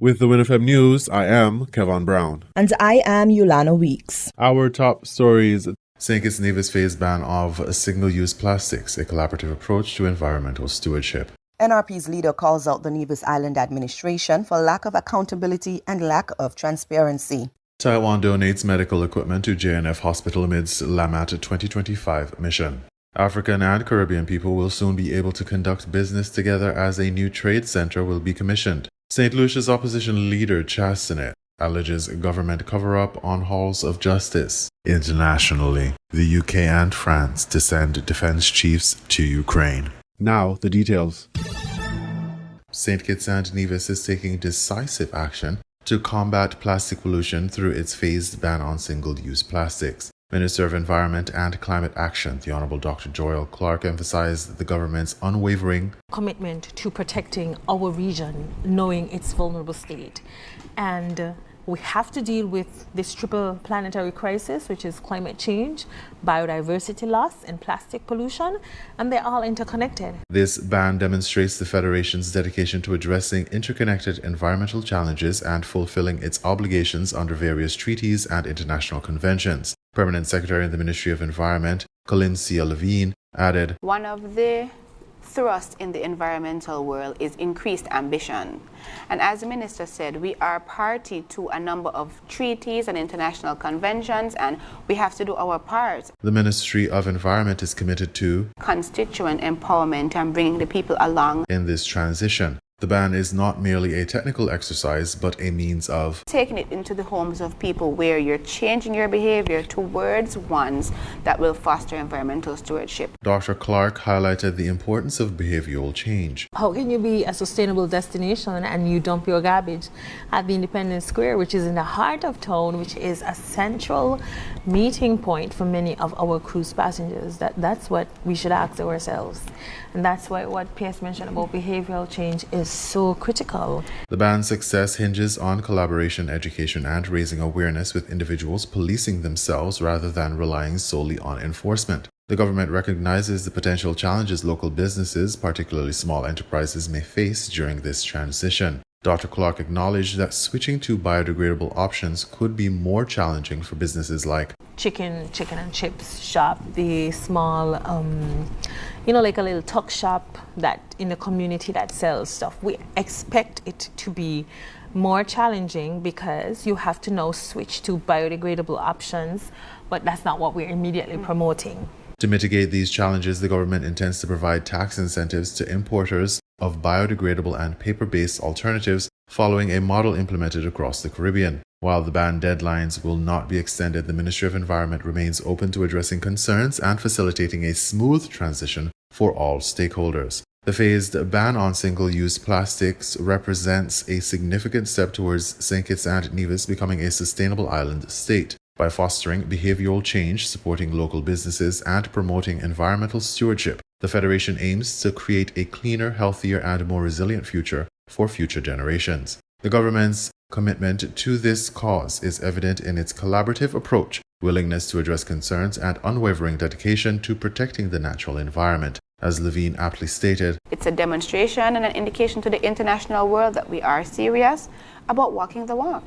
With the WINN FM News, I am Kevin Brown. And I am Yolana Weeks. Our top stories. St. Kitts Nevis phased ban of single-use plastics, a collaborative approach to environmental stewardship. NRP's leader calls out the Nevis Island administration for lack of accountability and lack of transparency. Taiwan donates medical equipment to JNF Hospital amidst LAMAT 2025 mission. African and Caribbean people will soon be able to conduct business together as a new trade center will be commissioned. St. Lucia's opposition leader Chastanet alleges government cover-up on halls of justice. Internationally, the UK and France to send defense chiefs to Ukraine. Now, the details. St. Kitts and Nevis is taking decisive action to combat plastic pollution through its phased ban on single-use plastics. Minister of Environment and Climate Action, the Honourable Dr. Joel Clark, emphasized the government's unwavering commitment to protecting our region, knowing its vulnerable state. And we have to deal with this triple planetary crisis, which is climate change, biodiversity loss, and plastic pollution, and they're all interconnected. This ban demonstrates the Federation's dedication to addressing interconnected environmental challenges and fulfilling its obligations under various treaties and international conventions. Permanent Secretary in the Ministry of Environment, Colincia Levine, added, "One of the thrusts in the environmental world is increased ambition. And as the Minister said, we are party to a number of treaties and international conventions, and we have to do our part." The Ministry of Environment is committed to constituent empowerment and bringing the people along in this transition. The ban is not merely a technical exercise, but a means of taking it into the homes of people where you're changing your behavior towards ones that will foster environmental stewardship. Dr. Clark highlighted the importance of behavioral change. How can you be a sustainable destination and you dump your garbage at the Independence Square, which is in the heart of town, which is a central meeting point for many of our cruise passengers? That's what we should ask ourselves. And that's why what P.S. mentioned about behavioral change is so critical. The ban's success hinges on collaboration, education, and raising awareness with individuals policing themselves rather than relying solely on enforcement. The government recognizes the potential challenges local businesses, particularly small enterprises, may face during this transition. Dr. Clark acknowledged that switching to biodegradable options could be more challenging for businesses like chicken and chips shop, the small, like a little tuck shop that in the community that sells stuff. We expect it to be more challenging because you have to now switch to biodegradable options, but that's not what we're immediately promoting. To mitigate these challenges, the government intends to provide tax incentives to importers of biodegradable and paper-based alternatives following a model implemented across the Caribbean. While the ban deadlines will not be extended, the Ministry of Environment remains open to addressing concerns and facilitating a smooth transition for all stakeholders. The phased ban on single-use plastics represents a significant step towards St. Kitts and Nevis becoming a sustainable island state. By fostering behavioral change, supporting local businesses, and promoting environmental stewardship, the Federation aims to create a cleaner, healthier, and more resilient future for future generations. The government's commitment to this cause is evident in its collaborative approach, willingness to address concerns, and unwavering dedication to protecting the natural environment. As Levine aptly stated, "It's a demonstration and an indication to the international world that we are serious about walking the walk."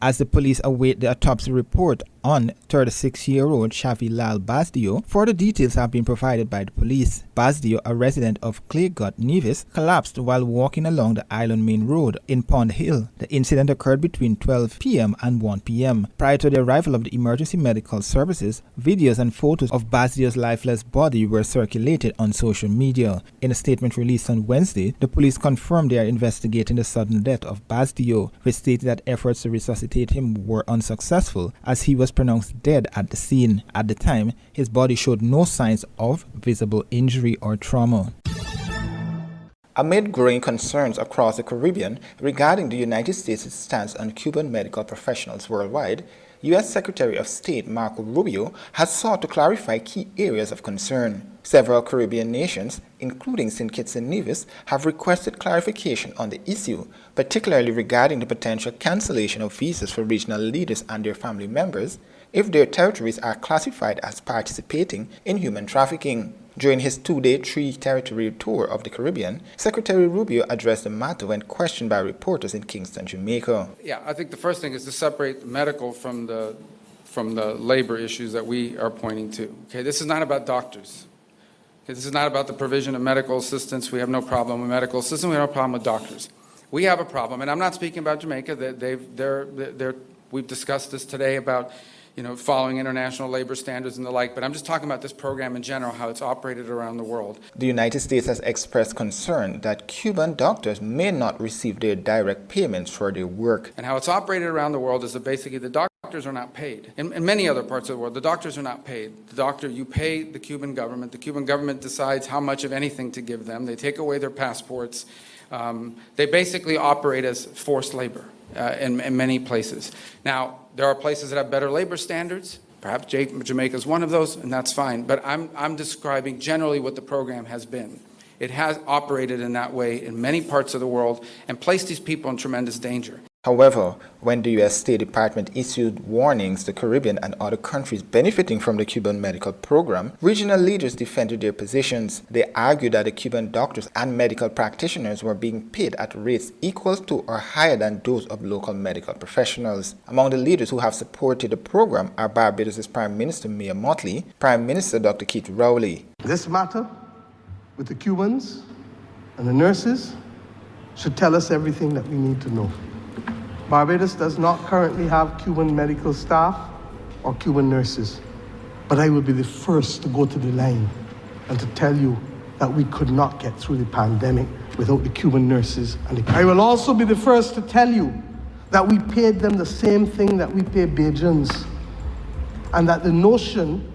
As the police await the autopsy report on 36-year-old Shavi Lal Basdio, further details have been provided by the police. Basdio, a resident of Claygut, Nevis, collapsed while walking along the Island Main Road in Pond Hill. The incident occurred between 12 p.m. and 1 p.m. Prior to the arrival of the emergency medical services, videos and photos of Basdio's lifeless body were circulated on social media. In a statement released on Wednesday, the police confirmed they are investigating the sudden death of Basdio, which stated that efforts to resuscitate him were unsuccessful as he was pronounced dead at the scene. At the time, his body showed no signs of visible injury or trauma. Amid growing concerns across the Caribbean regarding the United States' stance on Cuban medical professionals worldwide, U.S. Secretary of State Marco Rubio has sought to clarify key areas of concern. Several Caribbean nations, including St. Kitts and Nevis, have requested clarification on the issue, particularly regarding the potential cancellation of visas for regional leaders and their family members if their territories are classified as participating in human trafficking. During his two-day, three-territory tour of the Caribbean, Secretary Rubio addressed the matter when questioned by reporters in Kingston, Jamaica. Yeah, I think the first thing is to separate medical from the labor issues that we are pointing to. Okay, this is not about doctors. Okay, this is not about the provision of medical assistance. We have no problem with medical assistance. We have no problem with doctors. We have a problem, and I'm not speaking about Jamaica. We've discussed this today about, following international labor standards and the like, but I'm just talking about this program in general, how it's operated around the world. The United States has expressed concern that Cuban doctors may not receive their direct payments for their work. And how it's operated around the world is that basically the doctors are not paid. In many other parts of the world, the doctors are not paid. You pay the Cuban government. The Cuban government decides how much of anything to give them. They take away their passports. They basically operate as forced labor in many places. Now, there are places that have better labor standards. Perhaps Jamaica is one of those, and that's fine. But I'm describing generally what the program has been. It has operated in that way in many parts of the world and placed these people in tremendous danger. However, when the U.S. State Department issued warnings to the Caribbean and other countries benefiting from the Cuban medical program, regional leaders defended their positions. They argued that the Cuban doctors and medical practitioners were being paid at rates equal to or higher than those of local medical professionals. Among the leaders who have supported the program are Barbados' Prime Minister Mia Mottley, Prime Minister Dr. Keith Rowley. This matter with the Cubans and the nurses should tell us everything that we need to know. Barbados does not currently have Cuban medical staff or Cuban nurses, but I will be the first to go to the line and to tell you that we could not get through the pandemic without the Cuban nurses. I will also be the first to tell you that we paid them the same thing that we pay Bajans, and that the notion,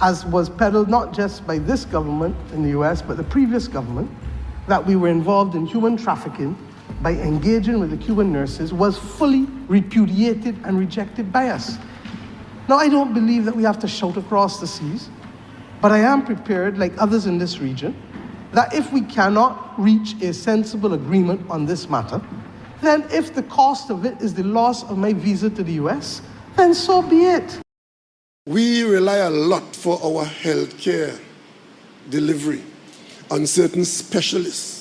as was peddled not just by this government in the US, but the previous government, that we were involved in human trafficking by engaging with the Cuban nurses was fully repudiated and rejected by us. Now, I don't believe that we have to shout across the seas, but I am prepared, like others in this region, that if we cannot reach a sensible agreement on this matter, then if the cost of it is the loss of my visa to the US, then so be it. We rely a lot for our healthcare delivery on certain specialists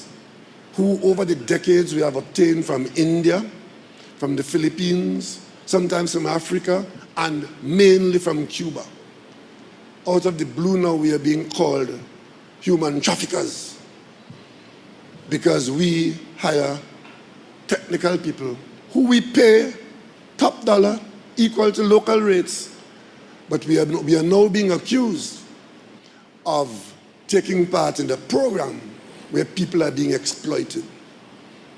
who over the decades we have obtained from India, from the Philippines, sometimes from Africa, and mainly from Cuba. Out of the blue now we are being called human traffickers because we hire technical people who we pay top dollar equal to local rates, but we are now being accused of taking part in the program where people are being exploited.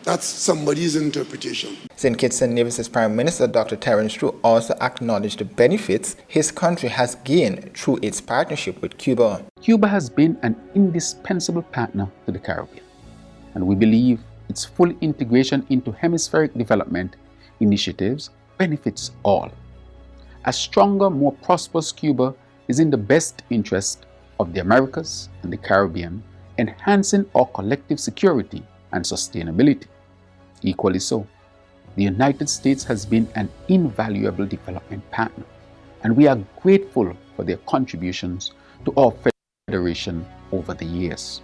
That's somebody's interpretation. St. Kitts and Nevis' Prime Minister Dr. Terence True also acknowledged the benefits his country has gained through its partnership with Cuba. Cuba has been an indispensable partner to the Caribbean, and we believe its full integration into hemispheric development initiatives benefits all. A stronger, more prosperous Cuba is in the best interest of the Americas and the Caribbean, enhancing our collective security and sustainability. Equally so, the United States has been an invaluable development partner, and we are grateful for their contributions to our federation over the years.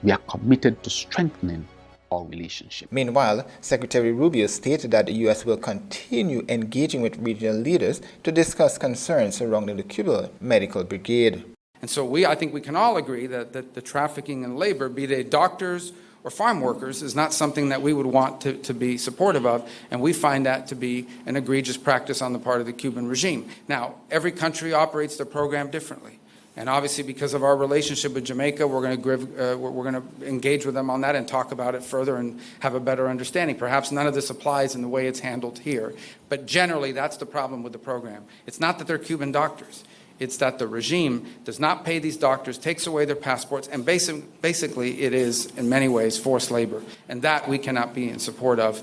We are committed to strengthening our relationship. Meanwhile, Secretary Rubio stated that the U.S. will continue engaging with regional leaders to discuss concerns surrounding the Cuban Medical Brigade. And so I think we can all agree that the trafficking in labor, be they doctors or farm workers, is not something that we would want to be supportive of, and we find that to be an egregious practice on the part of the Cuban regime. Now, every country operates their program differently, and obviously because of our relationship with Jamaica, we're going to engage with them on that and talk about it further and have a better understanding. Perhaps none of this applies in the way it's handled here, but generally that's the problem with the program. It's not that they're Cuban doctors. It's that the regime does not pay these doctors, takes away their passports, and basically it is, in many ways, forced labor. And that we cannot be in support of.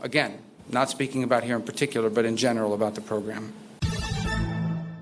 Again, not speaking about here in particular, but in general about the program.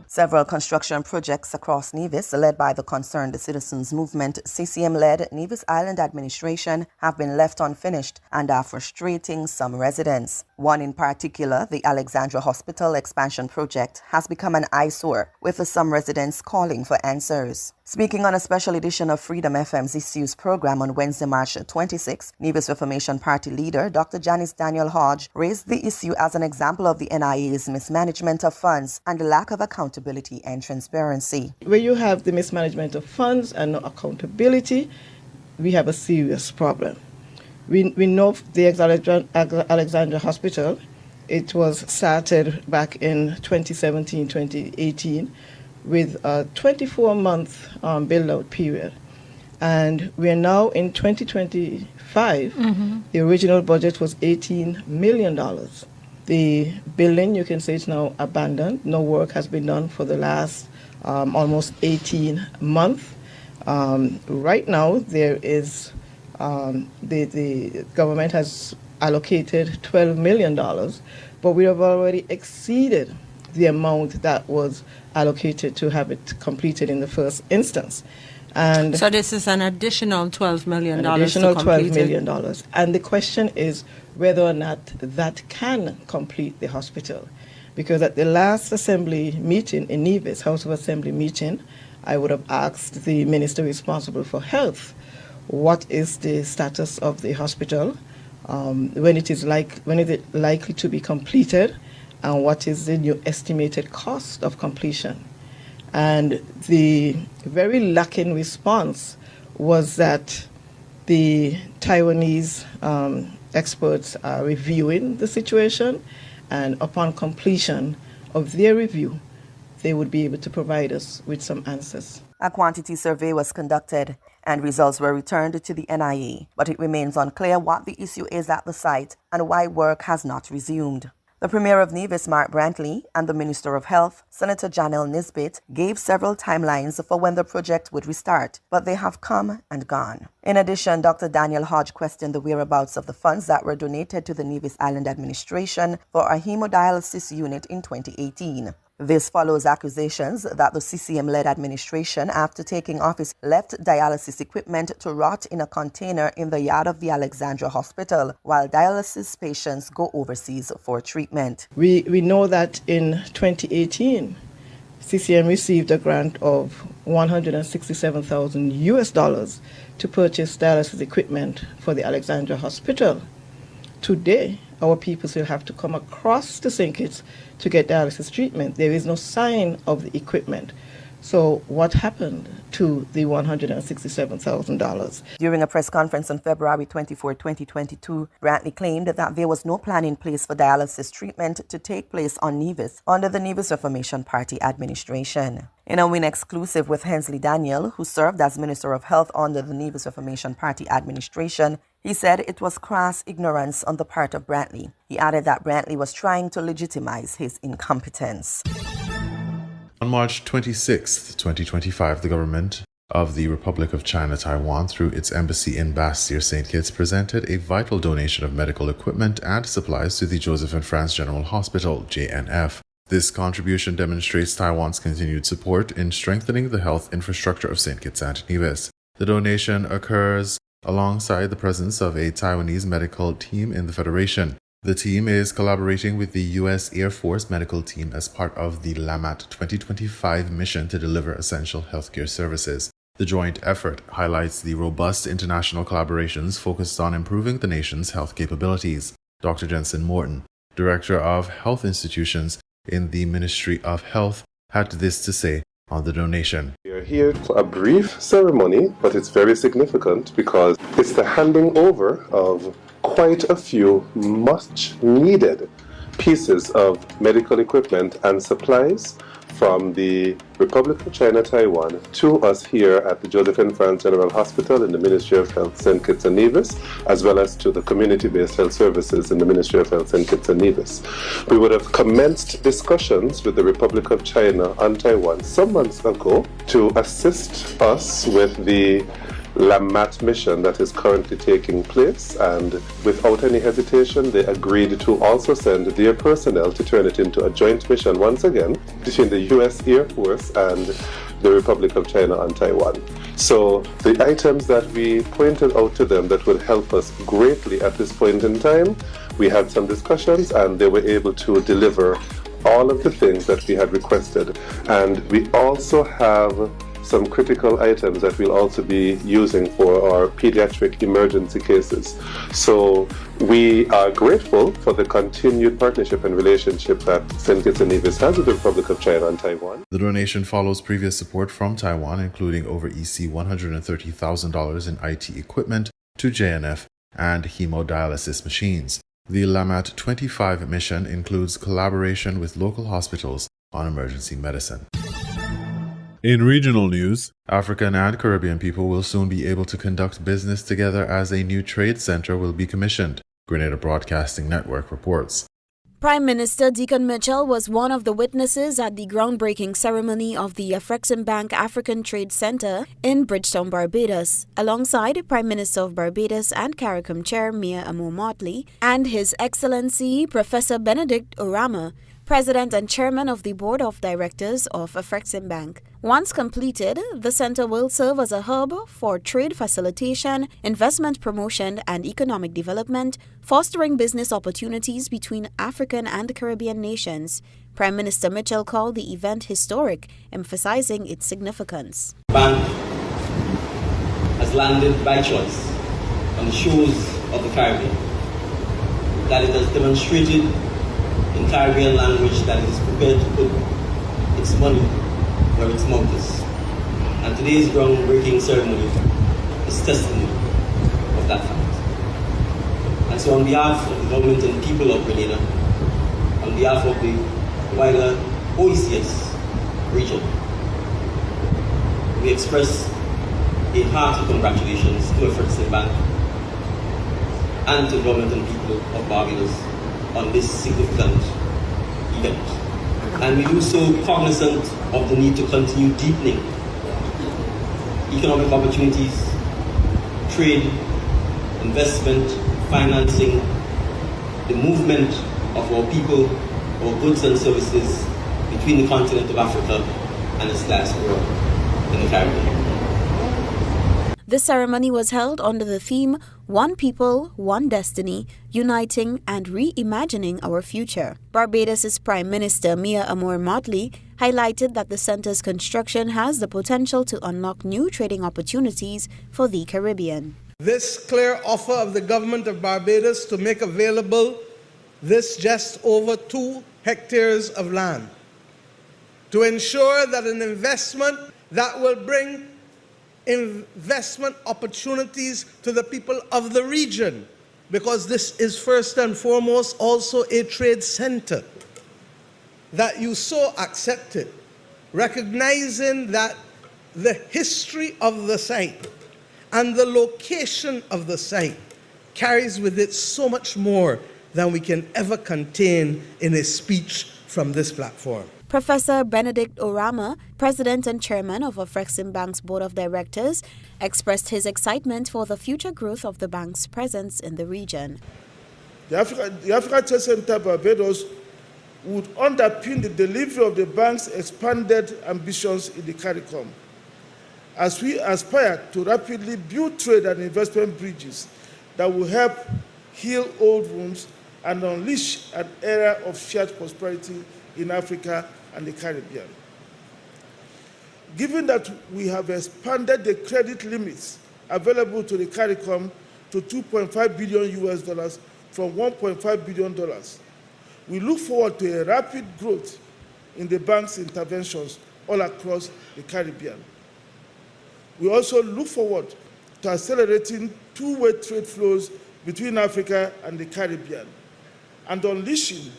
Several construction projects across Nevis, led by the Concerned Citizens Movement, CCM-led Nevis Island Administration, have been left unfinished and are frustrating some residents. One in particular, the Alexandra Hospital Expansion Project, has become an eyesore, with some residents calling for answers. Speaking on a special edition of Freedom FM's Issues program on Wednesday, March 26, Nevis Reformation Party leader Dr. Janice Daniel Hodge raised the issue as an example of the NIA's mismanagement of funds and the lack of accountability and transparency. Where you have the mismanagement of funds and no accountability, we have a serious problem. We know the Alexandra Hospital, it was started back in 2017, 2018, with a 24-month build-out period. And we are now in 2025. The original budget was $18 million. The building, you can say, is now abandoned. No work has been done for the last almost 18 months. Right now, there is, the government has allocated $12 million, but we have already exceeded the amount that was allocated to have it completed in the first instance. And so this is an additional $12 million. An additional $12 million. And the question is whether or not that can complete the hospital. Because at the last assembly meeting in Nevis, House of Assembly meeting, I would have asked the minister responsible for health, what is the status of the hospital, when it is likely to be completed, and what is the new estimated cost of completion. And the very lacking response was that the Taiwanese experts are reviewing the situation, and upon completion of their review, they would be able to provide us with some answers. A quantity survey was conducted and results were returned to the NIA, but it remains unclear what the issue is at the site and why work has not resumed. The Premier of Nevis, Mark Brantley, and the Minister of Health, Senator Janelle Nisbet, gave several timelines for when the project would restart, but they have come and gone. In addition, Dr. Daniel Hodge questioned the whereabouts of the funds that were donated to the Nevis Island administration for a hemodialysis unit in 2018. This follows accusations that the CCM-led administration, after taking office, left dialysis equipment to rot in a container in the yard of the Alexandra Hospital, while dialysis patients go overseas for treatment. We know that in 2018, CCM received a grant of $167,000 to purchase dialysis equipment for the Alexandra Hospital. Today, our people still have to come across to St. Kitts to get dialysis treatment. There is no sign of the equipment. So what happened to the $167,000? During a press conference on February 24, 2022, Brantley claimed that there was no plan in place for dialysis treatment to take place on Nevis under the Nevis Reformation Party administration. In a WINN exclusive with Hensley Daniel, who served as Minister of Health under the Nevis Reformation Party administration, he said it was crass ignorance on the part of Brantley. He added that Brantley was trying to legitimize his incompetence. On March 26, 2025, the government of the Republic of China, Taiwan, through its embassy in Basse-Terre, St. Kitts, presented a vital donation of medical equipment and supplies to the Joseph and France General Hospital, JNF. This contribution demonstrates Taiwan's continued support in strengthening the health infrastructure of St. Kitts and Nevis. The donation occurs alongside the presence of a Taiwanese medical team in the Federation. The team is collaborating with the U.S. Air Force medical team as part of the LAMAT 2025 mission to deliver essential healthcare services. The joint effort highlights the robust international collaborations focused on improving the nation's health capabilities. Dr. Jensen Morton, Director of Health Institutions in the Ministry of Health, had this to say on the donation. We are here for a brief ceremony, but it's very significant because it's the handing over of quite a few much needed pieces of medical equipment and supplies from the Republic of China, Taiwan, to us here at the Joseph and France General Hospital in the Ministry of Health, St. Kitts and Nevis, as well as to the community-based health services in the Ministry of Health, St. Kitts and Nevis. We would have commenced discussions with the Republic of China and Taiwan some months ago to assist us with the LAMAT mission that is currently taking place, and without any hesitation they agreed to also send their personnel to turn it into a joint mission once again between the US Air Force and the Republic of China and Taiwan. So the items that we pointed out to them that would help us greatly at this point in time, we had some discussions and they were able to deliver all of the things that we had requested. And we also have some critical items that we'll also be using for our pediatric emergency cases. So we are grateful for the continued partnership and relationship that St. Kitts and Nevis has with the Republic of China and Taiwan. The donation follows previous support from Taiwan, including over $130,000 in IT equipment to JNF and hemodialysis machines. The LAMAT 25 mission includes collaboration with local hospitals on emergency medicine. In regional news, African and Caribbean people will soon be able to conduct business together as a new trade center will be commissioned, Grenada Broadcasting Network reports. Prime Minister Deacon Mitchell was one of the witnesses at the groundbreaking ceremony of the Afreximbank African Trade Center in Bridgetown, Barbados, alongside Prime Minister of Barbados and CARICOM Chair Mia Amour-Motley and His Excellency Professor Benedict Orama, President and Chairman of the Board of Directors of Afreximbank. Once completed, the center will serve as a hub for trade facilitation, investment promotion, and economic development, fostering business opportunities between African and Caribbean nations. Prime Minister Mitchell called the event historic, emphasizing its significance. The bank has landed by choice on the shores of the Caribbean, that it has demonstrated in Caribbean language that it is prepared to put its money where its mouth is. And today's groundbreaking ceremony is testimony of that fact. And so on behalf of the government and people of Grenada, on behalf of the wider OECS region, we express a hearty congratulations to Afreximbank and to the government and people of Barbados on this significant event. And we do so cognizant of the need to continue deepening economic opportunities, trade, investment, financing, the movement of our people, our goods and services between the continent of Africa and its diaspora in the Caribbean. The ceremony was held under the theme One People, One Destiny, Uniting and Reimagining Our Future. Barbados' Prime Minister Mia Amour-Motley highlighted that the center's construction has the potential to unlock new trading opportunities for the Caribbean. This clear offer of the government of Barbados to make available this just over 2 hectares of land to ensure that an investment that will bring investment opportunities to the people of the region, because this is first and foremost also a trade center, that you so accepted, recognizing that the history of the site and the location of the site carries with it so much more than we can ever contain in a speech from this platform. Professor Benedict Orama, President and Chairman of Afreximbank's Board of Directors, expressed his excitement for the future growth of the bank's presence in the region. The Africa Trade Center Barbados would underpin the delivery of the bank's expanded ambitions in the CARICOM, as we aspire to rapidly build trade and investment bridges that will help heal old wounds and unleash an era of shared prosperity in Africa and the Caribbean. Given that we have expanded the credit limits available to the CARICOM to $2.5 billion from $1.5 billion, we look forward to a rapid growth in the bank's interventions all across the Caribbean. We also look forward to accelerating two-way trade flows between Africa and the Caribbean and unleashing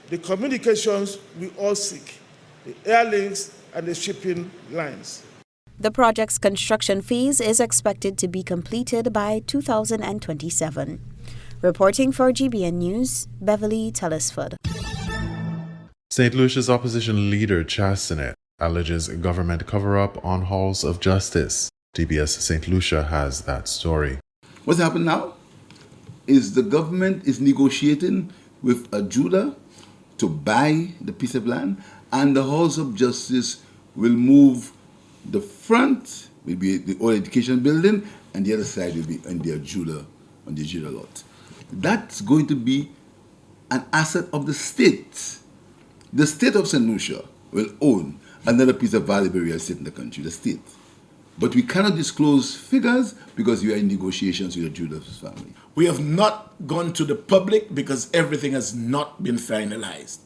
the communications we all seek, the air links and the shipping lines. The project's construction phase is expected to be completed by 2027. Reporting for GBN News, Beverly Telesford. St. Lucia's opposition leader Chastanet alleges government cover-up on halls of justice. TBS St. Lucia has that story. What's happened now is the government is negotiating with a jeweler to buy the piece of land, and the halls of justice will move. The front will be the old education building, and the other side will be on their jeweler lot. That's going to be an asset of the state. The state of St. Lucia will own another piece of valuable real estate in the country, the state. But we cannot disclose figures because we are in negotiations with the Judah's family. We have not gone to the public because everything has not been finalized.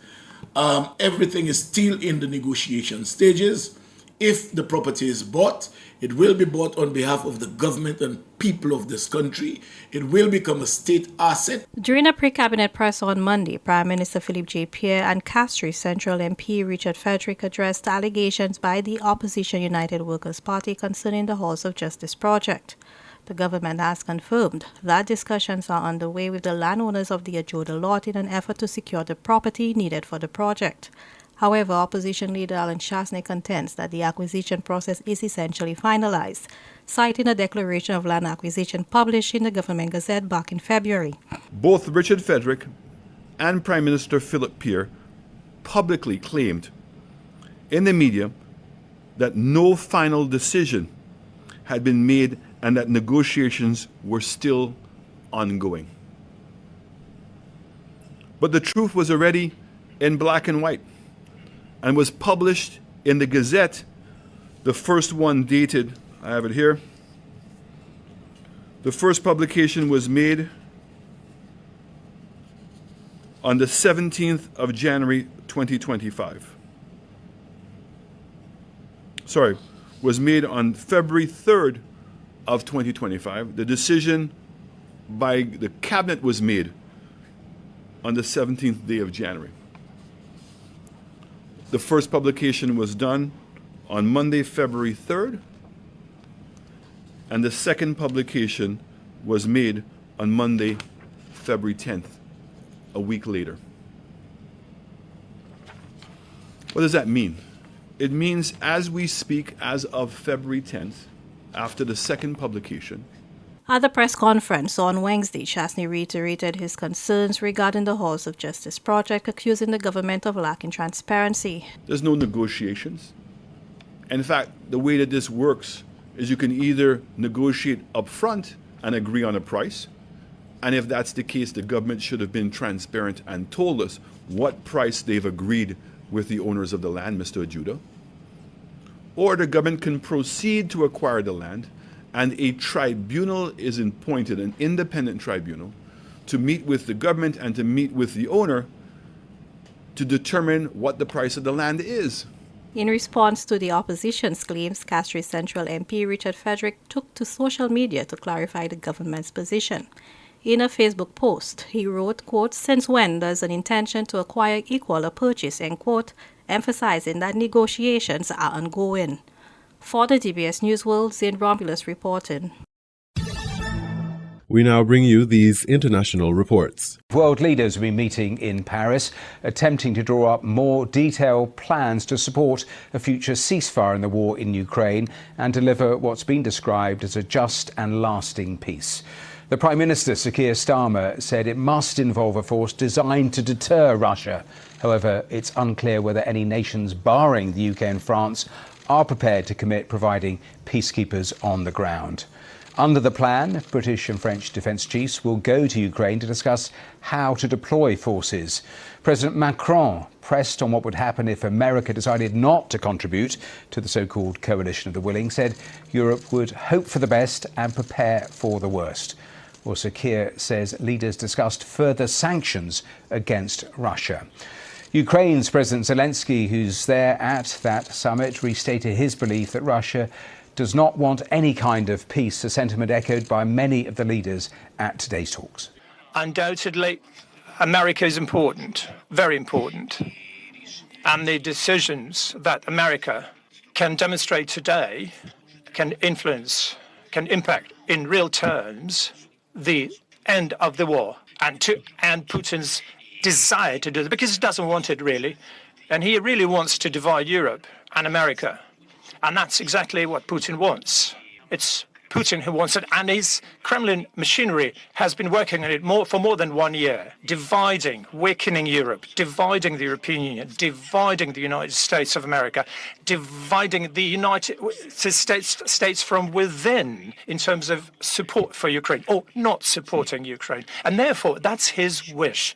Everything is still in the negotiation stages. If the property is bought, it will be bought on behalf of the government and people of this country. It will become a state asset. During a pre-cabinet press on Monday, Prime Minister Philip J. Pierre and Castries Central MP Richard Frederick addressed allegations by the opposition United Workers' Party concerning the Halls of Justice project. The government has confirmed that discussions are underway with the landowners of the Ajoda lot in an effort to secure the property needed for the project. However, opposition leader Alan Chasney contends that the acquisition process is essentially finalized, citing a declaration of land acquisition published in the Government Gazette back in February. Both Richard Frederick and Prime Minister Philip Pierre publicly claimed in the media that no final decision had been made and that negotiations were still ongoing. But the truth was already in black and white and was published in the Gazette, the first one dated, I have it here. The first publication was made on the 17th of January 2025. Sorry, was made on February 3rd of 2025. The decision by the cabinet was made on the 17th day of January. The first publication was done on Monday, February 3rd, and the second publication was made on Monday, February 10th, a week later. What does that mean? It means as we speak, as of February 10th, after the second publication. At the press conference on Wednesday, Chasney reiterated his concerns regarding the Halls of Justice project, accusing the government of lacking transparency. There's no negotiations. In fact, the way that this works is you can either negotiate up front and agree on a price, and if that's the case, the government should have been transparent and told us what price they've agreed with the owners of the land, Mr. Ajuda. Or the government can proceed to acquire the land, and a tribunal is appointed, an independent tribunal, to meet with the government and to meet with the owner to determine what the price of the land is. In response to the opposition's claims, Castries Central MP Richard Frederick took to social media to clarify the government's position. In a Facebook post, he wrote, quote, "Since when there's an intention to acquire equal a purchase," end quote, emphasizing that negotiations are ongoing. For the DBS News World, Zane Romulus reporting. We now bring you these international reports. World leaders will be meeting in Paris, attempting to draw up more detailed plans to support a future ceasefire in the war in Ukraine and deliver what's been described as a just and lasting peace. The Prime Minister, Sir Keir Starmer, said it must involve a force designed to deter Russia. However, it's unclear whether any nations barring the UK and France are prepared to commit providing peacekeepers on the ground. Under the plan, British and French defence chiefs will go to Ukraine to discuss how to deploy forces. President Macron pressed on what would happen if America decided not to contribute to the so-called coalition of the willing, said Europe would hope for the best and prepare for the worst. Well, Sir Keir says leaders discussed further sanctions against Russia. Ukraine's President Zelensky, who's there at that summit, restated his belief that Russia does not want any kind of peace, a sentiment echoed by many of the leaders at today's talks. Undoubtedly, America is important, very important. And the decisions that America can demonstrate today can influence, can impact in real terms the end of the war and Putin's desire to do that, because he doesn't want it really. And he really wants to divide Europe and America. And that's exactly what Putin wants. It's Putin who wants it, and his Kremlin machinery has been working on it for more than 1 year, dividing, weakening Europe, dividing the European Union, dividing the United States of America, dividing the United States from within in terms of support for Ukraine, or not supporting Ukraine. And therefore, that's his wish.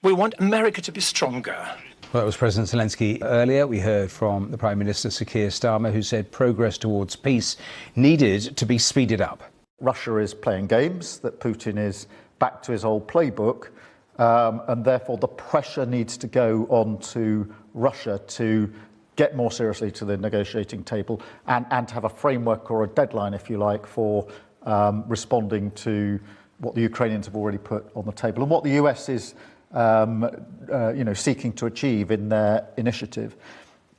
We want America to be stronger. Well, that was President Zelensky earlier. We heard from the Prime Minister, Sir Keir Starmer, who said progress towards peace needed to be speeded up. Russia is playing games, that Putin is back to his old playbook, and therefore the pressure needs to go on to Russia to get more seriously to the negotiating table and to have a framework or a deadline, if you like, for responding to what the Ukrainians have already put on the table and what the US is seeking to achieve in their initiative.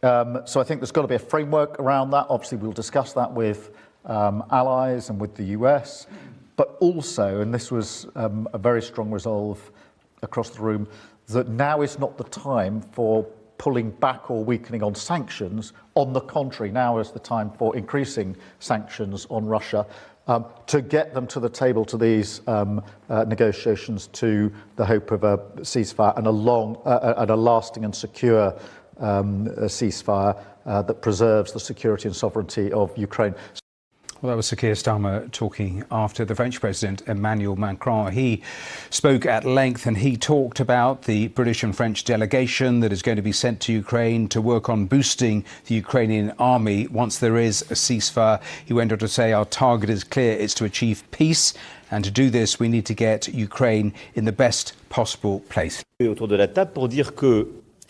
So I think there's got to be a framework around that. Obviously, we'll discuss that with allies and with the US, but also, and this was a very strong resolve across the room, that now is not the time for pulling back or weakening on sanctions. On the contrary, now is the time for increasing sanctions on Russia to get them to the table to these negotiations to the hope of a ceasefire and a lasting and secure ceasefire that preserves the security and sovereignty of Ukraine. Well, that was Sir Keir Starmer talking after the French President Emmanuel Macron. He spoke at length and he talked about the British and French delegation that is going to be sent to Ukraine to work on boosting the Ukrainian army once there is a ceasefire. He went on to say our target is clear, it's to achieve peace, and to do this we need to get Ukraine in the best possible place.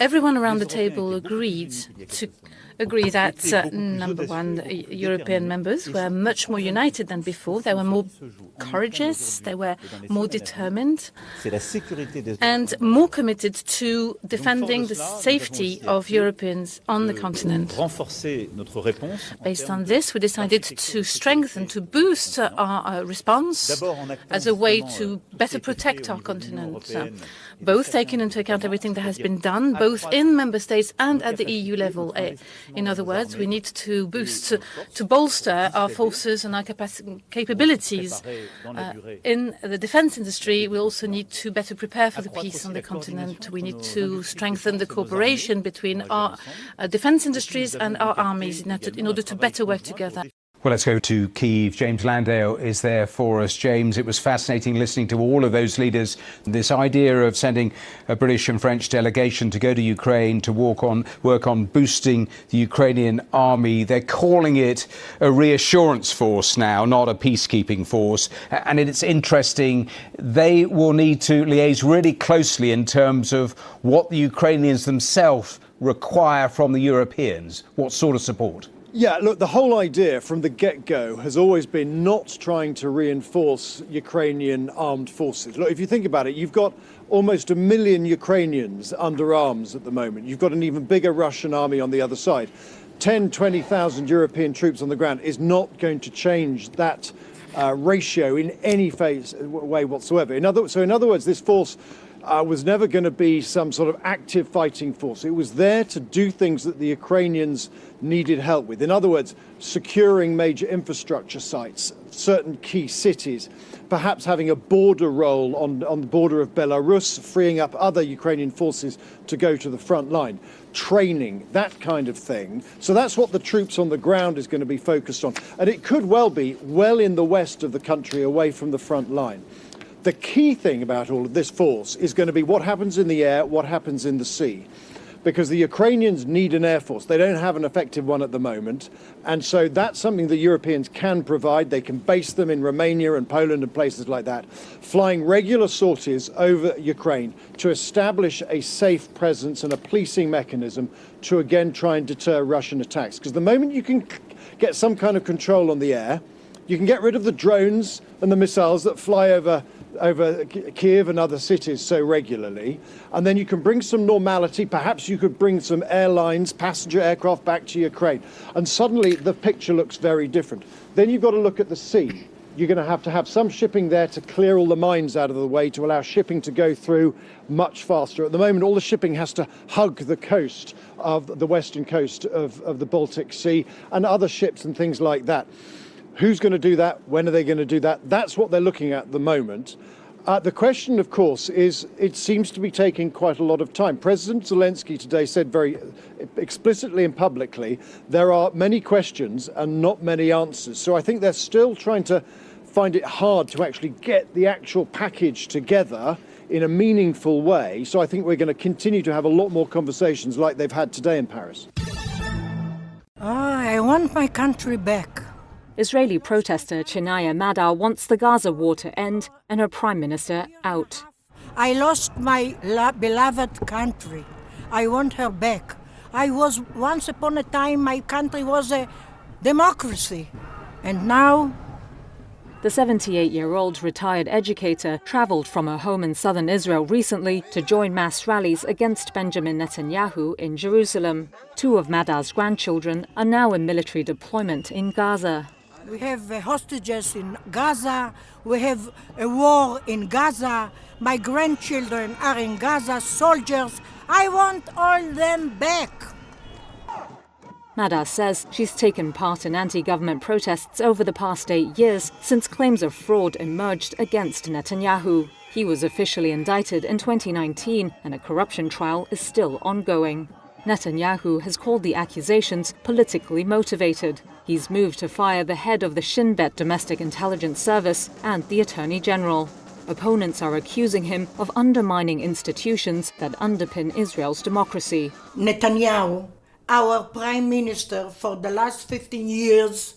Everyone around the table agreed that, number one, European members were much more united than before. They were more courageous, they were more determined, and more committed to defending the safety of Europeans on the continent. Based on this, we decided to strengthen, to boost our response as a way to better protect our continent, both taking into account everything that has been done, both in member states and at the EU level. In other words, we need to boost, to bolster our forces and our capabilities. In the defence industry, we also need to better prepare for the peace on the continent. We need to strengthen the cooperation between our defence industries and our armies in order to better work together. Well, let's go to Kyiv. James Landale is there for us. James, it was fascinating listening to all of those leaders. This idea of sending a British and French delegation to go to Ukraine to work on boosting the Ukrainian army. They're calling it a reassurance force now, not a peacekeeping force. And it's interesting, they will need to liaise really closely in terms of what the Ukrainians themselves require from the Europeans. What sort of support? Yeah, look, the whole idea from the get-go has always been not trying to reinforce Ukrainian armed forces. Look, if you think about it, you've got almost 1 million Ukrainians under arms at the moment. You've got an even bigger Russian army on the other side. 10, 20,000 European troops on the ground is not going to change that ratio in any way whatsoever. In other words, this force was never going to be some sort of active fighting force. It was there to do things that the Ukrainians needed help with. In other words, securing major infrastructure sites, certain key cities, perhaps having a border role on the border of Belarus, freeing up other Ukrainian forces to go to the front line, training, that kind of thing. So that's what the troops on the ground is going to be focused on. And it could well be well in the west of the country, away from the front line. The key thing about all of this force is going to be what happens in the air, what happens in the sea. Because the Ukrainians need an air force. They don't have an effective one at the moment. And so that's something the Europeans can provide. They can base them in Romania and Poland and places like that, flying regular sorties over Ukraine to establish a safe presence and a policing mechanism to again try and deter Russian attacks. Because the moment you can get some kind of control on the air, you can get rid of the drones and the missiles that fly over Kyiv and other cities so regularly, and then you can bring some normality. Perhaps you could bring some airlines, passenger aircraft back to Ukraine, and suddenly the picture looks very different. Then you've got to look at the sea. You're going to have some shipping there to clear all the mines out of the way, to allow shipping to go through much faster. At the moment, all the shipping has to hug the coast of the western coast of the Baltic Sea and other ships and things like that. Who's going to do that? When are they going to do that? That's what they're looking at the moment. The question, of course, is it seems to be taking quite a lot of time. President Zelensky today said very explicitly and publicly, there are many questions and not many answers. So I think they're still trying to find it hard to actually get the actual package together in a meaningful way. So I think we're going to continue to have a lot more conversations like they've had today in Paris. I want my country back. Israeli protester Chinaya Madar wants the Gaza war to end and her prime minister out. I lost my beloved country. I want her back. Once upon a time, my country was a democracy. And now? The 78-year-old retired educator travelled from her home in southern Israel recently to join mass rallies against Benjamin Netanyahu in Jerusalem. 2 of Madar's grandchildren are now in military deployment in Gaza. We have hostages in Gaza. We have a war in Gaza. My grandchildren are in Gaza, soldiers. I want all them back. Madar says she's taken part in anti-government protests over the past 8 years since claims of fraud emerged against Netanyahu. He was officially indicted in 2019 and a corruption trial is still ongoing. Netanyahu has called the accusations politically motivated. He's moved to fire the head of the Shin Bet Domestic Intelligence Service and the Attorney General. Opponents are accusing him of undermining institutions that underpin Israel's democracy. Netanyahu, our prime minister for the last 15 years,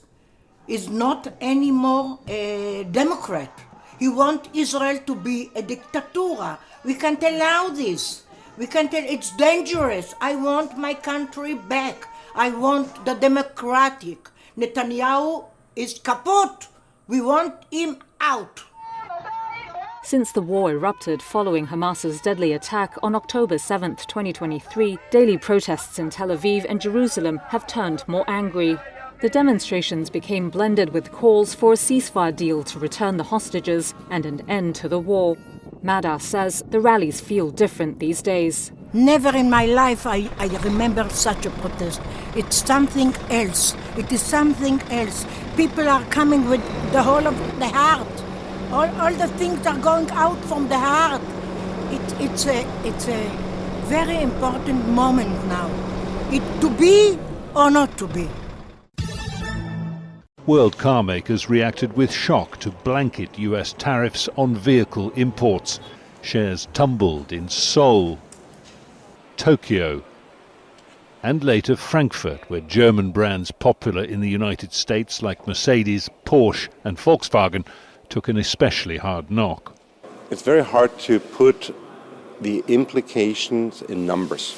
is not anymore a Democrat. He wants Israel to be a dictatura. We can't allow this. We can't. It's dangerous. I want my country back. I want the democratic. Netanyahu is kaput. We want him out. Since the war erupted following Hamas's deadly attack on October 7, 2023, daily protests in Tel Aviv and Jerusalem have turned more angry. The demonstrations became blended with calls for a ceasefire deal to return the hostages and an end to the war. Madar says the rallies feel different these days. Never in my life I remember such a protest. It's something else. It is something else. People are coming with the whole of the heart. All the things are going out from the heart. It's a very important moment now. To be or not to be. World car makers reacted with shock to blanket US tariffs on vehicle imports. Shares tumbled in Seoul, Tokyo, and later Frankfurt, where German brands popular in the United States like Mercedes, Porsche and Volkswagen took an especially hard knock. It's very hard to put the implications in numbers.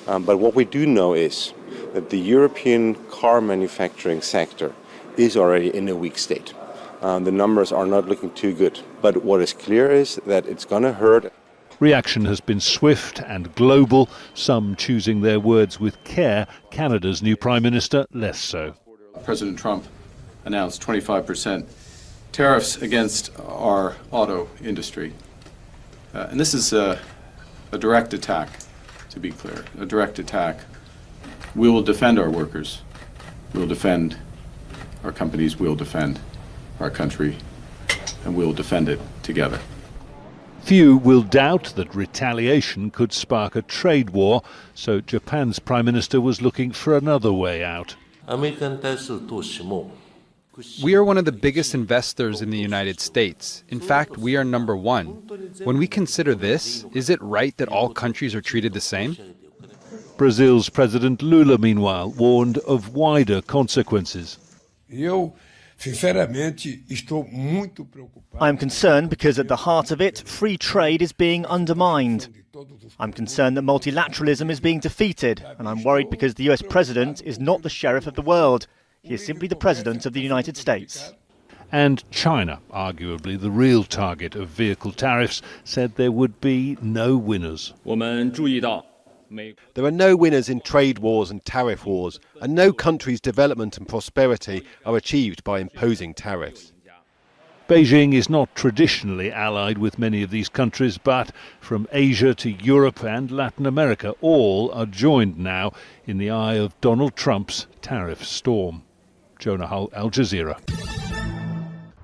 But what we do know is that the European car manufacturing sector is already in a weak state. The numbers are not looking too good. But what is clear is that it's going to hurt. Reaction has been swift and global, some choosing their words with care. Canada's new Prime Minister less so. President Trump announced 25% tariffs against our auto industry. And this is a direct attack, to be clear, a direct attack. We will defend our workers. We will defend our companies. We will defend our country. And we will defend it together. Few will doubt that retaliation could spark a trade war, so Japan's Prime Minister was looking for another way out. We are one of the biggest investors in the United States. In fact, we are number one. When we consider this, is it right that all countries are treated the same? Brazil's President Lula, meanwhile, warned of wider consequences. I'm concerned because at the heart of it, free trade is being undermined. I'm concerned that multilateralism is being defeated, and I'm worried because the US president is not the sheriff of the world. He is simply the president of the United States. And China, arguably the real target of vehicle tariffs, said there would be no winners. There are no winners in trade wars and tariff wars, and no country's development and prosperity are achieved by imposing tariffs. Beijing is not traditionally allied with many of these countries, but from Asia to Europe and Latin America, all are joined now in the eye of Donald Trump's tariff storm. Jonah Hull, Al Jazeera.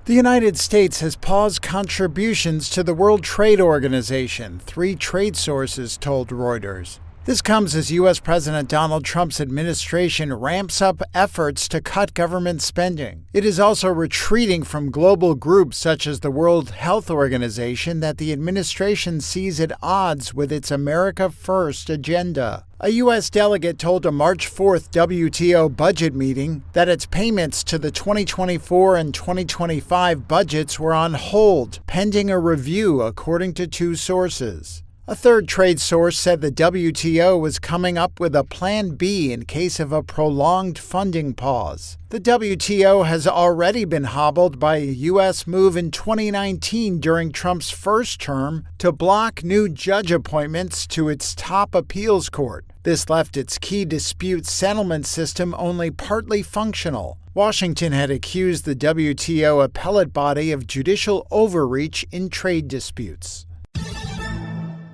The United States has paused contributions to the World Trade Organization, 3 trade sources told Reuters. This comes as U.S. President Donald Trump's administration ramps up efforts to cut government spending. It is also retreating from global groups such as the World Health Organization that the administration sees at odds with its America First agenda. A U.S. delegate told a March 4th WTO budget meeting that its payments to the 2024 and 2025 budgets were on hold, pending a review, according to two sources. A third trade source said the WTO was coming up with a Plan B in case of a prolonged funding pause. The WTO has already been hobbled by a U.S. move in 2019 during Trump's first term to block new judge appointments to its top appeals court. This left its key dispute settlement system only partly functional. Washington had accused the WTO appellate body of judicial overreach in trade disputes.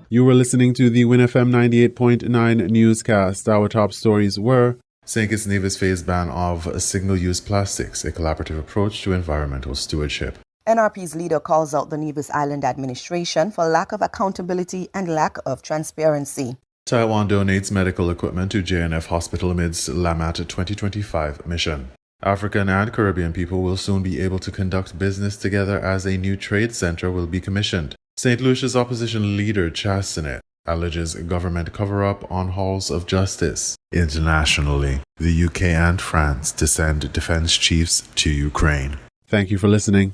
You were listening to the WINN FM 98.9 newscast. Our top stories were St. Kitts Nevis phase ban of single-use plastics, a collaborative approach to environmental stewardship. NRP's leader calls out the Nevis Island administration for lack of accountability and lack of transparency. Taiwan donates medical equipment to JNF Hospital amidst LAMAT 2025 mission. African and Caribbean people will soon be able to conduct business together as a new trade center will be commissioned. St. Lucia's opposition leader Chastanet alleges government cover-up on halls of justice. Internationally, the UK and France to send defense chiefs to Ukraine. Thank you for listening.